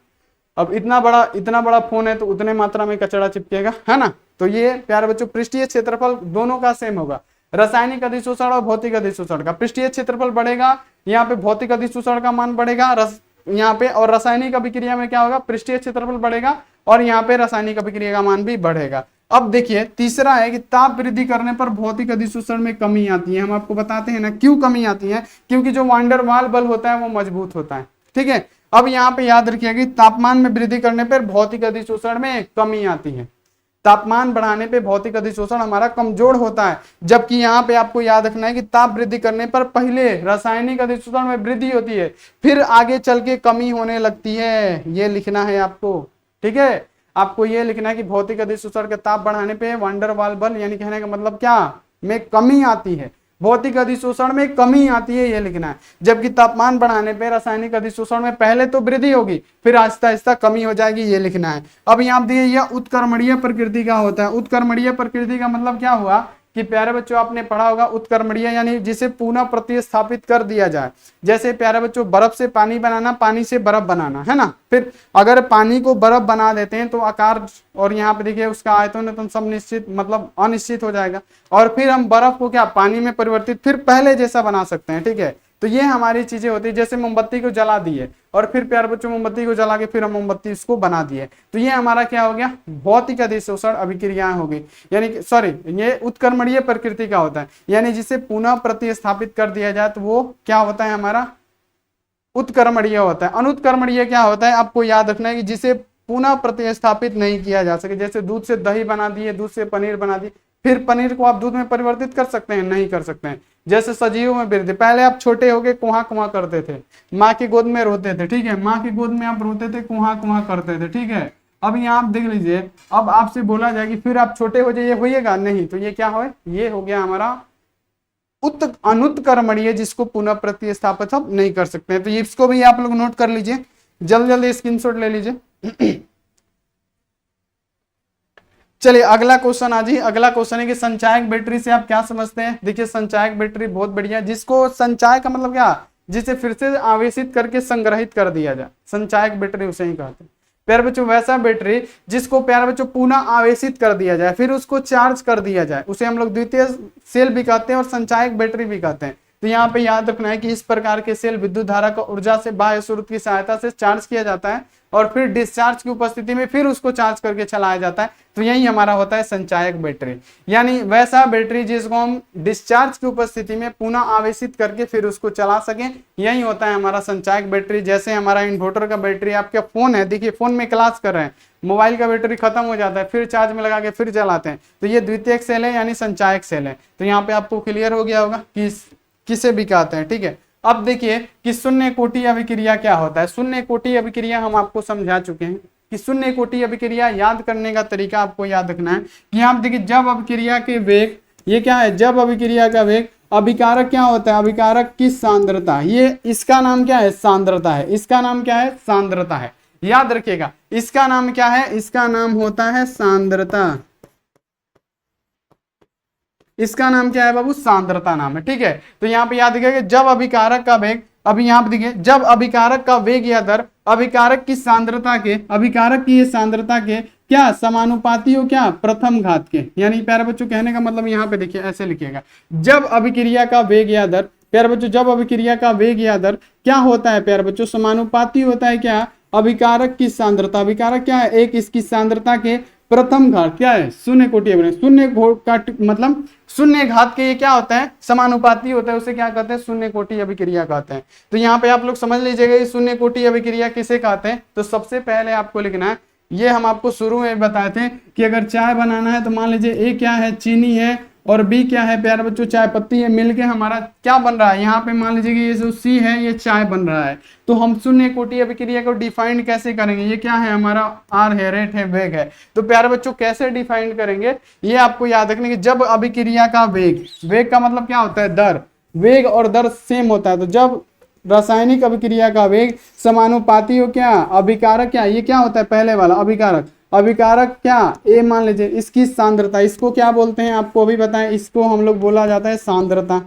अब इतना बड़ा फोन है तो उतने मात्रा में कचरा चिपकेगा, है ना। तो ये प्यारे बच्चों पृष्ठीय क्षेत्रफल दोनों का सेम होगा, रासायनिक अधिशोषण और भौतिक अधिशोषण का। पृष्ठीय क्षेत्रफल बढ़ेगा, यहाँ पे भौतिक अधिशोषण का मान बढ़ेगा यहाँ पे, और रासायनिक अभिक्रिया में क्या होगा, पृष्ठीय क्षेत्रफल बढ़ेगा और यहाँ पे रासायनिक अभिक्रिया का मान भी बढ़ेगा। अब देखिए तीसरा है कि ताप वृद्धि करने पर भौतिक अधिशोषण में कमी आती है। हम आपको बताते हैं ना क्यों कमी आती है, क्योंकि जो वांडर वाल बल होता है वो मजबूत होता है। ठीक है, अब यहाँ पे याद रखिएगा कि तापमान में वृद्धि करने पर भौतिक अधिशोषण में कमी आती है। तापमान बढ़ाने पे भौतिक अधिशोषण हमारा कमजोर होता है, जबकि यहाँ पे आपको याद रखना है कि ताप वृद्धि करने पर पहले रासायनिक अधिशोषण में वृद्धि होती है, फिर आगे चल के कमी होने लगती है। ये लिखना है आपको, ठीक है, आपको ये लिखना है कि भौतिक अधिशोषण के ताप बढ़ाने पे वांडर वाल बल यानी कहने का मतलब क्या, में कमी आती है, भौतिक अधिशोषण में कमी आती है, ये लिखना है। जबकि तापमान बढ़ाने पे रासायनिक अधिशोषण में पहले तो वृद्धि होगी फिर आहिस्ता आहिस्ता कमी हो जाएगी, ये लिखना है। अब यहाँ देखिए यह उत्कर्मणीय प्रकृति का होता है। उत्कर्मणीय प्रकृति का मतलब क्या हुआ कि प्यारे बच्चों आपने पढ़ा होगा उत्कर्मणीय यानी जिसे पुनः प्रतिस्थापित कर दिया जाए। जैसे प्यारे बच्चों बर्फ से पानी बनाना, पानी से बर्फ बनाना, है ना। फिर अगर पानी को बर्फ बना देते हैं तो आकार और यहाँ पे देखिए उसका आयतन तो सब निश्चित मतलब अनिश्चित हो जाएगा, और फिर हम बर्फ को क्या पानी में परिवर्तित फिर पहले जैसा बना सकते हैं। ठीक है, तो ये हमारी चीजें होती है। जैसे मोमबत्ती को जला दिए और फिर प्यारे बच्चों मोमबत्ती को जला के फिर हम मोमबत्ती इसको बना दिए, तो ये हमारा क्या हो गया, भौतिक अधिशोषण अभिक्रियाएं होगी, यानी सॉरी ये उत्कर्मणीय प्रकृति का होता है, यानी जिसे पुनः प्रतिस्थापित कर दिया जाए तो वो क्या होता है हमारा उत्कर्मणीय होता है। अनुत्कर्मणीय क्या होता है, आपको याद रखना है कि जिसे पुनः प्रतिस्थापित नहीं किया जा सके। जैसे दूध से दही बना दिए, दूध से पनीर बना दिए, फिर पनीर को आप दूध में परिवर्तित कर सकते हैं, नहीं कर सकते हैं। जैसे सजीवों में वृद्धि, पहले आप छोटे होके कुहा कुहा करते थे, माँ की गोद में रोते थे, ठीक है, माँ की गोद में आप रोते थे, कुहा कुहा करते थे, ठीक है। अब यहाँ आप देख लीजिए, अब आपसे बोला जाए कि फिर आप छोटे हो जाइए, होइएगा नहीं, तो ये क्या हो, ये हो गया हमारा अनुत्कर्मणीय, जिसको पुनः प्रतिस्थापित हम नहीं कर सकते हैं। तो इसको भी आप लोग नोट कर लीजिए, जल्दी जल्दी स्क्रीनशॉट ले लीजिए। चलिए अगला क्वेश्चन आ जी। अगला क्वेश्चन है कि संचायक बैटरी से आप क्या समझते हैं। देखिए संचायक बैटरी बहुत बढ़िया, जिसको संचायक का मतलब क्या, जिसे फिर से आवेशित करके संग्रहित कर दिया जाए, संचायक बैटरी उसे ही कहते हैं। प्यारे बच्चों वैसा बैटरी जिसको प्यारे बच्चों पुनः आवेशित कर दिया जाए, फिर उसको चार्ज कर दिया जाए, उसे हम लोग द्वितीय सेल भी कहते हैं और संचायक बैटरी भी कहते हैं। तो यहाँ पे याद रखना है कि इस प्रकार के सेल विद्युत धारा को ऊर्जा से बाह्य स्रोत की सहायता से चार्ज किया जाता है और फिर डिस्चार्ज की उपस्थिति में फिर उसको चार्ज करके चलाया जाता है। तो यही हमारा होता है संचायक बैटरी, यानी वैसा बैटरी जिसको हम डिस्चार्ज की उपस्थिति में पुनः आवेशित करके फिर उसको चला सकें, यही होता है हमारा संचायक बैटरी। जैसे हमारा इन्वर्टर का बैटरी, आपका फोन है, देखिए फोन में क्लास कर रहे हैं, मोबाइल का बैटरी खत्म हो जाता है, फिर चार्ज में लगा के फिर चलाते हैं, तो ये द्वितीयक सेल है यानी संचायक सेल है। तो यहाँ पे आपको क्लियर हो गया होगा कि किसे भी कहते हैं, ठीक है। अब देखिए कि शून्य कोटि अभिक्रिया क्या होता है। शून्य कोटि अभिक्रिया हम आपको समझा चुके हैं, कि शून्य कोटि अभिक्रिया याद करने का तरीका आपको याद रखना है कि यहाँ पे देखिए जब अभिक्रिया के वेग, ये क्या है, जब अभिक्रिया का वेग, अभिकारक क्या होता है, अभिकारक की सांद्रता, ये इसका नाम क्या है, सांद्रता है, इसका नाम क्या है, सांद्रता है, याद रखिएगा इसका नाम क्या है, इसका नाम होता है सांद्रता, इसका नाम क्या है बाबू, सांद्रता नाम है, ठीक है। तो यहाँ पे याद रखिएगा जब अभिकारक का वेग, अभी यहाँ पे देखिए जब अभिकारक का वेग या दर अभिकारक की सांद्रता के, अभिकारक की ये सांद्रता के क्या समानुपाती हो, क्या प्रथम घात के, यानी प्यारे बच्चों कहने का मतलब यहाँ पे देखिए ऐसे लिखिएगा, जब अभिक्रिया का वेग या दर, प्यारे बच्चों जब अभिक्रिया का वेग या दर क्या होता है प्यारे बच्चों, समानुपाती होता है क्या, अभिकारक की सांद्रता, अभिकारक क्या है, एक इसकी सांद्रता के प्रथम घात क्या है, शून्य कोटि अभिक्रिया, शून्य का मतलब शून्य घात के ये क्या होता है, समानुपाती होता है, उसे क्या कहते हैं, शून्य कोटि अभिक्रिया कहते हैं। तो यहाँ पे आप लोग समझ लीजिएगा ये शून्य कोटि अभिक्रिया किसे कहते हैं। तो सबसे पहले आपको लिखना है, ये हम आपको शुरू में बताए थे कि अगर चाय बनाना है तो मान लीजिए ए क्या है, चीनी है, और बी क्या है प्यारे बच्चों, चाय पत्ती है, मिलके हमारा क्या बन रहा है, यहाँ पे मान लीजिए कि ये जो सी है ये चाय बन रहा है। तो हम शून्य कोटि अभिक्रिया को डिफाइन कैसे करेंगे, ये क्या है हमारा आर है, रेट है, वेग है। तो प्यारे बच्चों कैसे डिफाइन करेंगे ये आपको याद रखने की, जब अभिक्रिया का वेग, वेग का मतलब क्या होता है, दर, वेग और दर सेम होता है, तो जब रासायनिक अभिक्रिया का वेग समानुपाती हो क्या, अभिकारक क्या, ये क्या होता है पहले वाला अभिकारक, अभिकारक क्या ए मान लीजिए, इसकी सांद्रता, इसको क्या बोलते हैं आपको अभी बताएं, इसको हम लोग बोला जाता है सांद्रता,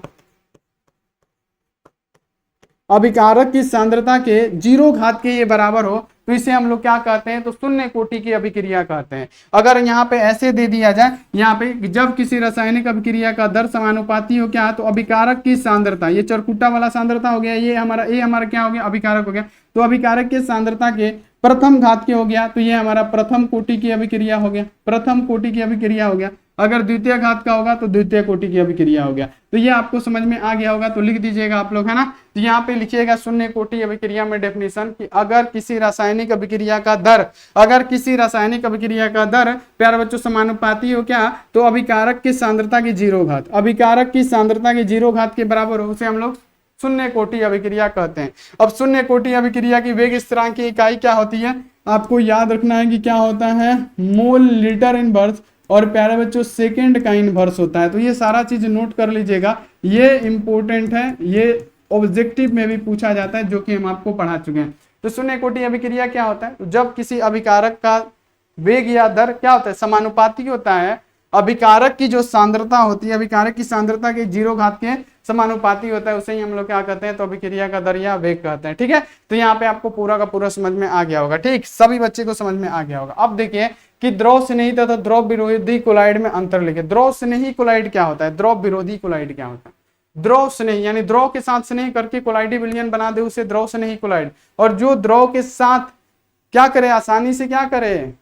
अभिकारक की सांद्रता के 0 घात के ये बराबर हो तो इसे हम लोग क्या कहते हैं, तो शून्य कोटि की अभिक्रिया कहते हैं। अगर यहाँ पे ऐसे दे दिया जाए, यहाँ पे जब किसी रासायनिक अभिक्रिया का दर समानुपाती हो क्या, तो अभिकारक की सांद्रता, ये चरकुटा वाला सांद्रता हो गया, ये हमारा क्या हो गया, अभिकारक हो गया, तो अभिकारक की सांद्रता के प्रथम घात के हो गया, तो ये हमारा प्रथम कोटि की अभिक्रिया हो गया, प्रथम कोटि की अभिक्रिया हो गया। अगर द्वितीय घात का होगा तो द्वितीय कोटि की अभिक्रिया हो गया। तो ये आपको समझ में आ गया होगा, तो लिख दीजिएगा आप लोग, है ना। तो यहाँ पे लिखिएगा शून्य कोटि अभिक्रिया में डेफिनेशन कि अगर किसी रासायनिक अभिक्रिया का दर, अगर किसी रासायनिक अभिक्रिया का दर प्यारे बच्चों समानुपाती हो क्या, तो अभिकारक की सांद्रता की 0 घात, अभिकारक की सांद्रता की 0 घात के बराबर हो, उसे हम लोग शून्य कोटि अभिक्रिया कहते हैं। अब शून्य कोटि अभिक्रिया की वेग स्थिरांक की इकाई क्या होती है, आपको याद रखना है कि क्या होता है, मोल लीटर इनवर्स, और प्यारे बच्चों सेकंड का इनवर्स होता है। तो ये सारा चीज नोट कर लीजिएगा, ये इंपॉर्टेंट है, ये ऑब्जेक्टिव में भी पूछा जाता है, जो कि हम आपको पढ़ा चुके हैं। तो शून्य कोटि अभिक्रिया क्या होता है, जब किसी अभिकारक का वेग या दर क्या होता है, समानुपाती होता है अभिकारक की जो सांद्रता होती है, अभिकारक की सांद्रता के 0 घात के समानुपाती होता है, उसे ही हम लोग क्या कहते हैं, तो अभिक्रिया का दर या वेग कहते हैं। ठीक है, तो यहाँ पे आपको पूरा का पूरा समझ में आ गया होगा। ठीक, सभी बच्चे को समझ में आ गया होगा। अब देखिए कि द्रव स्नेही तथा द्रव विरोधी कोलाइड में अंतर लिखे। द्रव स्नेही कोलाइड क्या होता है, द्रव विरोधी कोलाइड क्या होता है। द्रव स्नेही यानी द्रव के साथ स्नेह करके कोलाइडी विलयन बना दे, उसे द्रव स्नेही कोलाइड। और जो द्रव के साथ क्या करे, आसानी से क्या करे,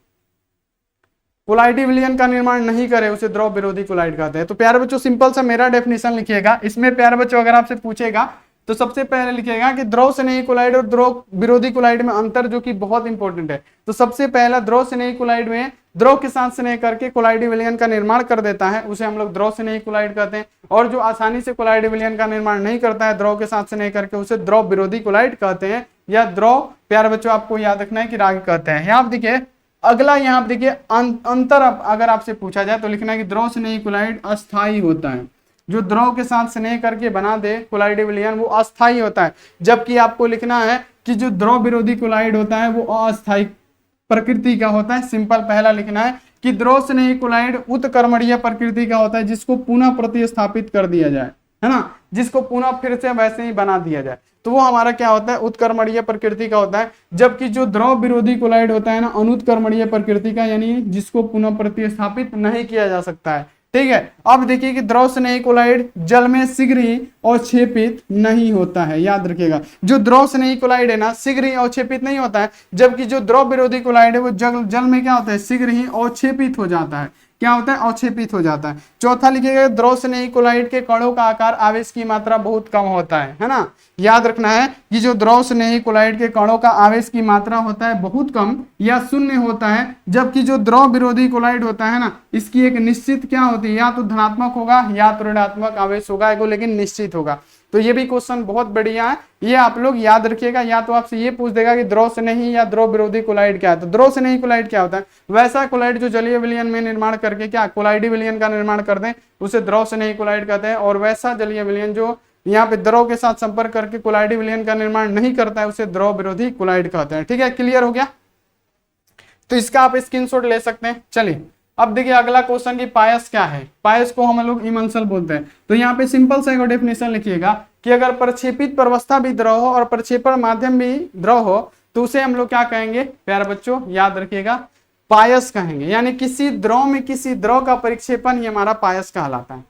कोलाइडी विलयन का निर्माण नहीं करे, उसे द्रव विरोधी कोलाइड कहते हैं। तो प्यारे बच्चों सिंपल सा मेरा डेफिनेशन लिखिएगा। इसमें प्यारे बच्चों अगर आपसे पूछेगा तो सबसे पहले लिखिएगा कि द्रव स्नेही कोलाइड और द्रव विरोधी कोलाइड में अंतर, जो कि बहुत इंपॉर्टेंट है। तो सबसे पहला द्रव स्नेही कोलाइड में द्रव के साथ स्नेह करके कोलाइडी विलयन का निर्माण कर देता है, उसे हम लोग द्रव स्नेही कोलाइड कहते हैं। और जो आसानी से कोलाइडी विलयन का निर्माण नहीं करता है द्रव के साथ स्नेह करके, उसे द्रव विरोधी कोलाइड कहते हैं, या द्रव प्यारे बच्चों आपको याद रखना है कि राग कहते हैं। यहाँ देखिए अगला, यहाँ देखिए अंतर अगर आपसे पूछा जाए तो लिखना है कि द्रव स्नेही कोलाइड अस्थायी होता है। जो द्रव के साथ स्नेह करके बना दे कोलाइडी विलयन, वो अस्थायी होता है। जबकि आपको लिखना है कि जो द्रव विरोधी कोलाइड होता है वो अस्थायी प्रकृति का होता है। सिंपल पहला लिखना है कि द्रव स्नेही कोलाइड उत्कर्मणीय प्रकृति का होता है, जिसको पुनः प्रतिस्थापित कर दिया जाए, है ना, जिसको पुनः फिर से वैसे ही बना दिया जाए, तो वो हमारा क्या होता है, उत्कर्मणीय प्रकृति का होता है। जबकि जो द्रव विरोधी कोलाइड होता है ना, अनुत्कर्मणीय प्रकृति का, यानी जिसको पुनः प्रतिस्थापित नहीं किया जा सकता है। ठीक है, अब देखिए कि द्रव स्नेही कोलाइड जल में शीघ्र ही अवक्षेपित नहीं होता है। याद रखिएगा, जो द्रव स्नेही कोलाइड है ना, शीघ्र ही अवक्षेपित नहीं होता है, जबकि जो द्रव विरोधी कोलाइड है वो जल में क्या होता है, शीघ्र ही अवक्षेपित हो जाता है। क्या होता है, अवक्षेपित हो जाता है। चौथा लिखिएगा, द्रव स्नेही कोलाइड के कणों का आकार आवेश की मात्रा बहुत कम होता है ना। याद रखना है कि जो द्रव स्नेही कोलाइड के कणों का आवेश की मात्रा होता है बहुत कम या शून्य होता है, जबकि जो द्रव विरोधी कोलाइड होता है ना, इसकी एक निश्चित क्या होती है, या तो धनात्मक होगा या तो ऋणात्मक आवेश होगा, लेकिन निश्चित होगा। तो ये भी क्वेश्चन बहुत बढ़िया है, ये आप लोग याद रखिएगा। या तो आपसे ये पूछ देगा कि द्रव से नहीं या द्रव विरोधी कोलाइड क्या है, तो द्रव से नहीं कोलाइड क्या होता है, वैसा कोलाइड जो जलीय विलयन में निर्माण करके क्या कोलाइडी विलयन का निर्माण कर दें उसे द्रव से नहीं कोलाइड कहते हैं, और वैसा जलीय विलयन जो यहाँ पे द्रव के साथ संपर्क करके कोलाइडी विलयन का निर्माण नहीं करता है उसे द्रव विरोधी कोलाइड कहते हैं। ठीक है, क्लियर हो गया। तो इसका आप स्क्रीनशॉट ले सकते हैं। चलिए अब देखिए अगला क्वेश्चन की पायस क्या है। पायस को हम लोग इमल्सल बोलते हैं। तो यहाँ पे सिंपल सा एक डेफिनेशन लिखिएगा कि अगर प्रक्षेपित प्रवस्था भी द्रव हो और प्रक्षेपण माध्यम भी द्रव हो तो उसे हम लोग क्या कहेंगे प्यारे बच्चों, याद रखिएगा, पायस कहेंगे। यानी किसी द्रव में किसी द्रव का परिक्षेपण ये हमारा पायस कहलाता है।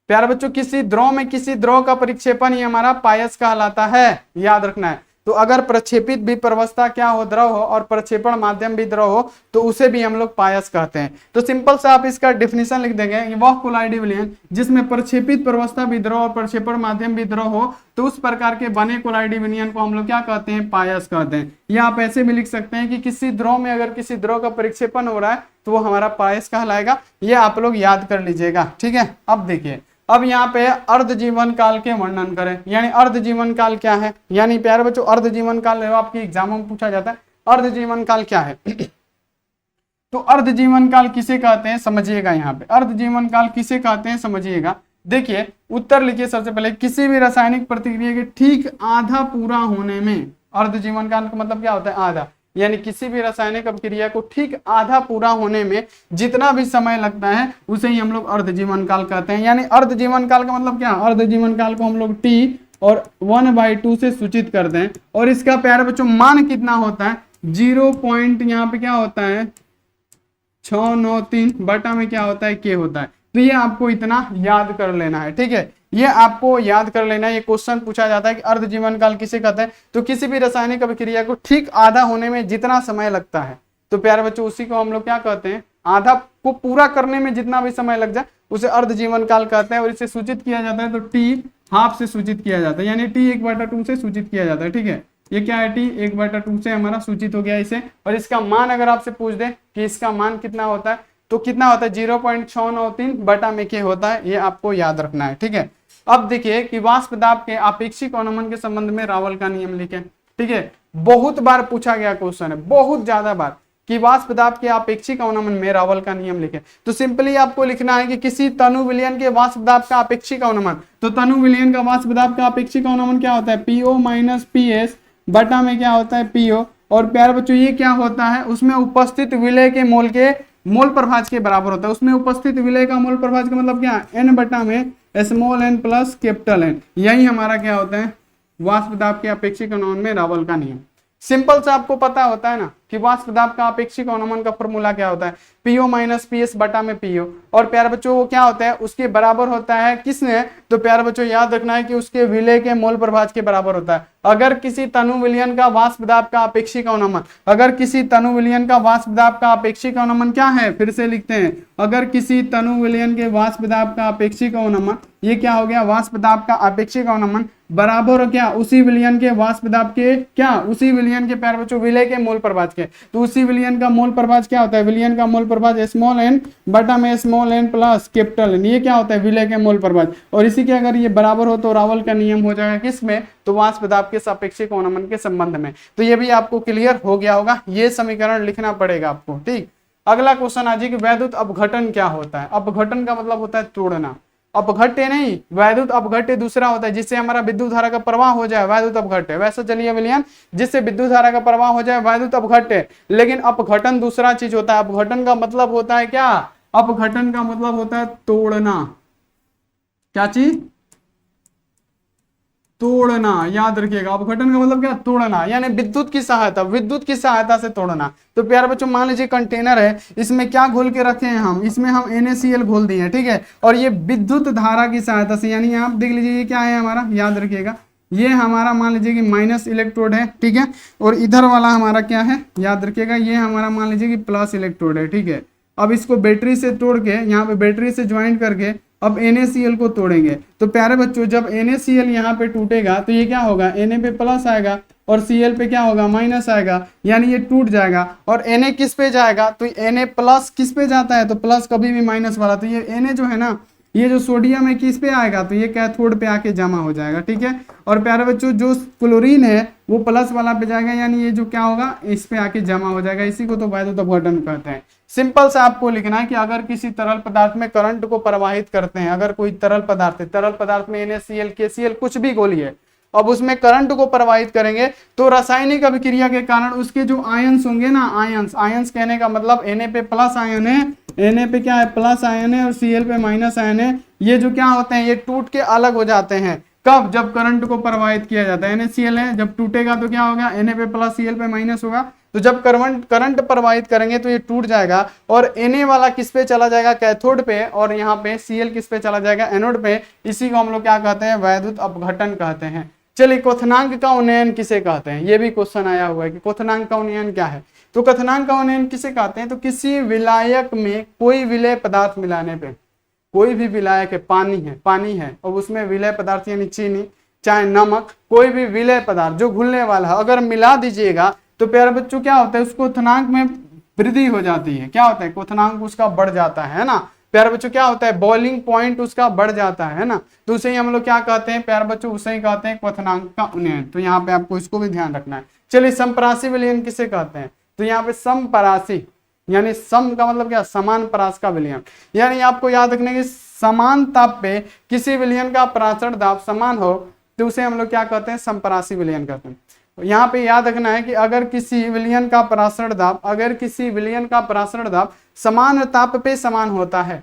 प्यारे बच्चों किसी द्रव में किसी द्रव का परिक्षेपण ये हमारा पायस कहलाता है, याद रखना है। तो अगर प्रक्षेपित भी प्रवस्था क्या हो द्रव हो और प्रक्षेपण माध्यम भी द्रव हो तो उसे भी हम लोग पायस कहते हैं। तो सिंपल से आप इसका डेफिनेशन लिख देंगे, वह कोलाइडी विलयन जिसमें प्रक्षेपित प्रवस्था भी द्रव और प्रक्षेपण माध्यम भी द्रव हो तो उस प्रकार के बने कोलाइडी विलयन को हम लोग क्या कहते हैं, पायस कहते हैं। या आप ऐसे भी लिख सकते हैं कि किसी द्रव में अगर किसी द्रव का परिक्षेपण हो रहा है तो वो हमारा पायस कहलाएगा। ये आप लोग याद कर लीजिएगा। ठीक है, अब देखिए अब यहाँ पे अर्ध जीवन काल के वर्णन करें। यानी अर्ध जीवन काल क्या है, यानी प्यारे बच्चों अर्ध जीवन काल आपके एग्जामों में पूछा जाता है, अर्ध जीवन काल क्या है। तो अर्ध जीवन काल किसे कहते हैं समझिएगा। यहाँ पे अर्ध जीवन काल किसे कहते हैं समझिएगा। देखिए उत्तर लिखिए सबसे पहले, किसी भी रासायनिक प्रतिक्रिया के ठीक आधा पूरा होने में, अर्ध जीवन काल का मतलब क्या होता है, आधा। यानी किसी भी रासायनिक अभिक्रिया को ठीक आधा पूरा होने में जितना भी समय लगता है उसे ही हम लोग अर्ध जीवन काल कहते हैं। यानी अर्ध जीवन काल का मतलब क्या, अर्ध जीवन काल को हम लोग टी और 1/2 से सूचित करते हैं। और इसका प्यारे बच्चों मान कितना होता है, 0 पॉइंट यहाँ पे क्या होता है 693 बटा में क्या होता है के होता है। तो ये आपको इतना याद कर लेना है। ठीक है, ये आपको याद कर लेना है। ये क्वेश्चन पूछा जाता है कि अर्ध जीवन काल किसे कहते हैं, तो किसी भी रासायनिक अभिक्रिया को ठीक आधा होने में जितना समय लगता है तो प्यारे बच्चों उसी को हम लोग क्या कहते हैं, आधा को पूरा करने में जितना भी समय लग जाए उसे अर्ध जीवन काल कहते हैं। और इसे सूचित किया जाता है तो टी हाफ से सूचित किया जाता है, यानी टी 1/2 से सूचित किया जाता है। ठीक है, ये क्या है टी 1/2 से हमारा सूचित हो गया इसे। और इसका मान अगर आपसे पूछ दे कि इसका मान कितना होता है तो कितना होता है 0.693 बटा में के होता है, ये आपको याद रखना है। ठीक है, अब देखिए कि वाष्प दाब के आपेक्षिक अवनमन के संबंध में रावल का नियम लिखें। ठीक है, बहुत बार पूछा गया क्वेश्चन है, बहुत ज्यादा बार, कि वाष्प दाब के आपेक्षिक अवनमन में रावल का नियम लिखें। तो सिंपली आपको लिखना है कि किसी तनु विलयन के वाष्प दाब का आपेक्षिक अवनमन, तो तनु विलयन का वाष्प दाब का आपेक्षिक अवनमन क्या होता है, PO माइनस PS बटा में क्या होता है PO। और प्यारे बच्चों ये क्या होता है, उसमें उपस्थित विलय के मोल प्रभाज के बराबर होता है। उसमें उपस्थित विलय का मोल प्रभाज का मतलब क्या, n बटा में small n plus capital N। यही हमारा क्या होता है वाष्प दाब के आपेक्षिक अवनमन में रावल का नियम। सिंपल से आपको पता होता है ना कि वाष्प दाब का आपेक्षिक अवनमन का फॉर्मूला क्या होता है, PO माइनस PS बटा में PO। और प्यारे बच्चों वो क्या होता है, उसके बराबर होता है किसने, तो प्यारे बच्चों याद रखना है कि उसके विलय के मोल प्रभाज के बराबर होता है। अगर किसी तनु विलयन का वाष्प दाब का आपेक्षिक अवनमन, अगर किसी तनु विलयन का वाष्प दाब का आपेक्षिक अवनमन क्या है, फिर से लिखते हैं, अगर किसी तनु विलयन के वाष्प दाब का आपेक्षिक अवनमन, ये क्या हो गया वाष्प दाब का आपेक्षिक अवनमन बराबर क्या उसी विलयन के वाष्प दाब के क्या, उसी विलयन के प्यारे बच्चों विलय के मोल प्रभाज के। तो उसी विलयन का मोल प्रभाज क्या होता है, विलयन का मोल प्रभाज स्मॉल n बटा में small n plus capital N। ये क्या होता है विलय के मोल प्रभाज। और इसी के अगर ये बराबर हो तो रावल का नियम हो जाएगा किसमें, तो वाष्प दाब के सापेक्षिक अवनमन के संबंध में। तो ये भी आपको क्लियर हो गया होगा, ये समीकरण लिखना पड़ेगा आपको। ठीक, अगला क्वेश्चन आ जाए कि वैद्युत अपघटन क्या होता है। अपघटन का मतलब होता है तोड़ना, अपघट्य नहीं, वैद्युत अपघट्य दूसरा होता है जिससे हमारा विद्युत धारा का प्रवाह हो जाए, वैद्युत अपघट्य। वैसा जलीय विलयन जिससे विद्युत धारा का प्रवाह हो जाए, वैद्युत अपघट्य। लेकिन अपघटन दूसरा चीज होता है। अपघटन का मतलब होता है क्या, अपघटन का मतलब होता है तोड़ना। क्या चीज, तोड़ना, याद रखिएगा। अपघटन का मतलब क्या, तोड़ना, यानी विद्युत की सहायता से तोड़ना। तो प्यारे बच्चों मान लीजिए कंटेनर है, इसमें क्या घोल के रखे हैं हम, इसमें हम NaCl घोल दिए हैं। ठीक है, और ये विद्युत धारा की सहायता से, यानी आप देख लीजिए ये क्या है हमारा, याद रखिएगा, ये हमारा मान लीजिए कि माइनस इलेक्ट्रोड है। ठीक है, और इधर वाला हमारा क्या है, याद रखिएगा, ये हमारा मान लीजिए कि प्लस इलेक्ट्रोड है। ठीक है, अब इसको बैटरी से तोड़ के यहाँ पे बैटरी से ज्वाइंट करके अब NaCl को तोड़ेंगे। तो प्यारे बच्चों जब NaCl यहाँ पे टूटेगा तो ये क्या होगा, Na पे प्लस आएगा और Cl पे क्या होगा, माइनस आएगा, यानी ये टूट जाएगा। और Na किस पे जाएगा, तो Na प्लस किस पे जाता है, तो प्लस कभी भी माइनस वाला। तो ये Na जो है ना, ये जो सोडियम है किस पे आएगा, तो ये कैथोड पे आके जमा हो जाएगा, ठीक है। और प्यारे बच्चों जो क्लोरीन है वो प्लस वाला पे जाएगा, यानी ये जो क्या होगा इस पे आके जमा हो जाएगा, इसी को तो वैद्युत अपघटन कहते हैं। सिंपल सा आपको लिखना है कि अगर किसी तरल पदार्थ में करंट को प्रवाहित करते हैं, अगर कोई तरल पदार्थ है, तरल पदार्थ में NaCl KCl कुछ भी गोली है, अब उसमें करंट को प्रवाहित करेंगे तो रासायनिक अभिक्रिया के कारण उसके जो आयंस होंगे ना, आयंस कहने का मतलब Na पे प्लस आयन है, Na पे क्या है प्लस आयन है और Cl पे माइनस आयन है, ये जो क्या होते हैं ये टूट के अलग हो जाते हैं। कब, जब करंट को प्रवाहित किया जाता है। NaCl है, जब टूटेगा तो क्या होगा, Na पे प्लस Cl पे माइनस होगा, तो जब करंट प्रवाहित करेंगे तो ये टूट जाएगा और Na वाला किस पे चला जाएगा, कैथोड पे, और यहाँ पे Cl किस पे चला जाएगा, एनोड पे। इसी को हम लोग क्या कहते हैं, वैद्युत अपघटन कहते हैं। चलिए क्वथनांक का उन्नयन किसे कहते हैं, ये भी क्वेश्चन आया हुआ है कि क्वथनांक का उन्नयन क्या है। तो क्वथनांक का उन्नयन किसे कहते हैं, तो किसी विलायक में कोई विलेय पदार्थ मिलाने पे, कोई भी विलायक है, पानी है और उसमें विलेय पदार्थ यानी चीनी चाहे नमक, कोई भी विलेय पदार्थ जो घुलने वाला है अगर मिला दीजिएगा तो प्यारे बच्चों क्या होता है, उसको क्वथनांक में वृद्धि हो जाती है। क्या होता है, क्वथनांक उसका बढ़ जाता है ना प्यारे बच्चों, क्या होता है बॉइलिंग पॉइंट उसका बढ़ जाता है ना, तो उसे ही हम लोग क्या कहते हैं प्यारे बच्चों, उसे ही कहते हैं क्वथनांक का उन्नयन। तो यहाँ पे आपको इसको भी ध्यान रखना है। चलिए समपरासी विलयन किसे कहते हैं, तो यहाँ पे समपरासी यानी सम का मतलब क्या, समान परास का विलयन, यानी आपको याद रखने की समान ताप पे किसी विलयन का परासरण दाब समान हो तो उसे हम लोग क्या कहते हैं, समपरासी विलयन कहते हैं। यहाँ पे याद रखना है कि अगर किसी विलयन का परासरण दाब समान ताप पे समान होता है,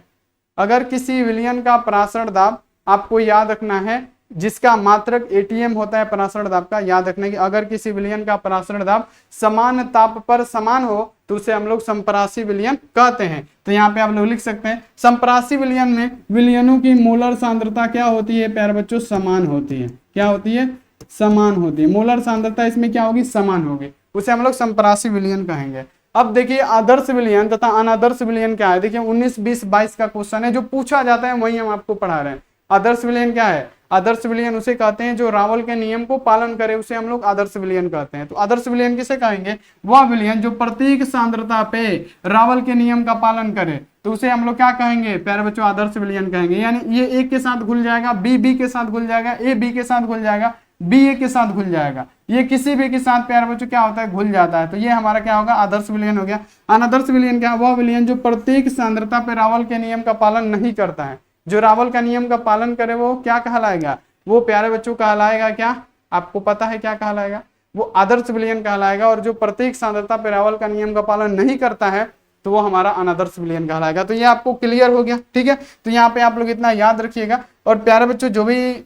अगर किसी विलयन का परासरण दाब, आपको याद रखना है जिसका मात्रक ATM होता है परासरण दाब का, याद रखना है कि अगर किसी विलयन का परासरण दाब समान ताप पर समान हो तो उसे हम लोग समपरासी विलयन कहते हैं। तो यहाँ पे आप लोग लिख सकते हैं समपरासी विलयन में विलयनों की मोलर सांद्रता क्या होती है प्यारे बच्चों, समान होती है। क्या होती है, समान होती है। मोलर सांद्रता इसमें क्या होगी, समान होगी, उसे हम लोग समपरासी विलयन कहेंगे। अब देखिए आदर्श विलयन तथा अनादर्श विलयन क्या है, देखिए 19, 20, 22 का क्वेश्चन है जो पूछा जाता है वही हम आपको पढ़ा रहे हैं। आदर्श विलयन क्या है, आदर्श विलयन उसे कहते हैं जो रावल के नियम को पालन करे, उसे हम लोग आदर्श विलयन कहते हैं। तो आदर्श विलयन किसे कहेंगे, वह विलयन जो प्रत्येक सांद्रता पे रावल के नियम का पालन करे, तो उसे हम लोग क्या कहेंगे प्यारे बच्चों, आदर्श विलयन कहेंगे। यानी ये A के साथ घुल जाएगा, बी के साथ घुल जाएगा, A B के साथ घुल जाएगा, BA के साथ घुल जाएगा, ये किसी भी के साथ प्यारे बच्चों क्या होता है, घुल जाता है। तो ये हमारा क्या होगा, आदर्श विलयन हो गया। अनादर्श विलयन क्या है, वह विलयन जो प्रत्येक सांद्रता पे रावल के नियम का पालन नहीं करता है। जो रावल का नियम का पालन करे वो क्या कहलाएगा, वो प्यारे बच्चों कहलाएगा क्या, आपको पता है क्या कहलाएगा, वो आदर्श विलयन कहलाएगा। और जो प्रत्येक सांद्रता पे रावल का नियम का पालन नहीं करता है तो वो हमारा अनादर्श विलयन कहलाएगा। तो ये आपको क्लियर हो गया, ठीक है। तो यहाँ पे आप लोग इतना याद रखिएगा। और प्यारे बच्चों जो भी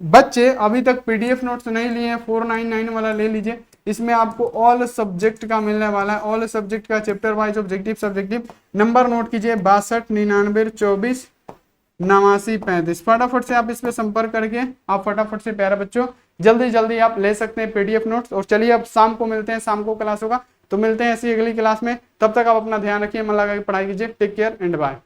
बच्चे अभी तक PDF नोट्स नहीं लिए हैं 499 वाला ले लीजिए, इसमें आपको ऑल सब्जेक्ट का मिलने वाला है। ऑल सब्जेक्ट का chapter wise subjective number note कीजिए 62 99 24 89 35। फटाफट से आप इस पे संपर्क करके आप फटाफट से प्यारे बच्चों जल्दी आप ले सकते हैं PDF नोट्स। और चलिए अब शाम को मिलते हैं, शाम को क्लास होगा, तो मिलते हैं ऐसी अगली क्लास में। तब तक आप अपना ध्यान रखिए, मन लगा के पढ़ाई कीजिए। Take care and bye.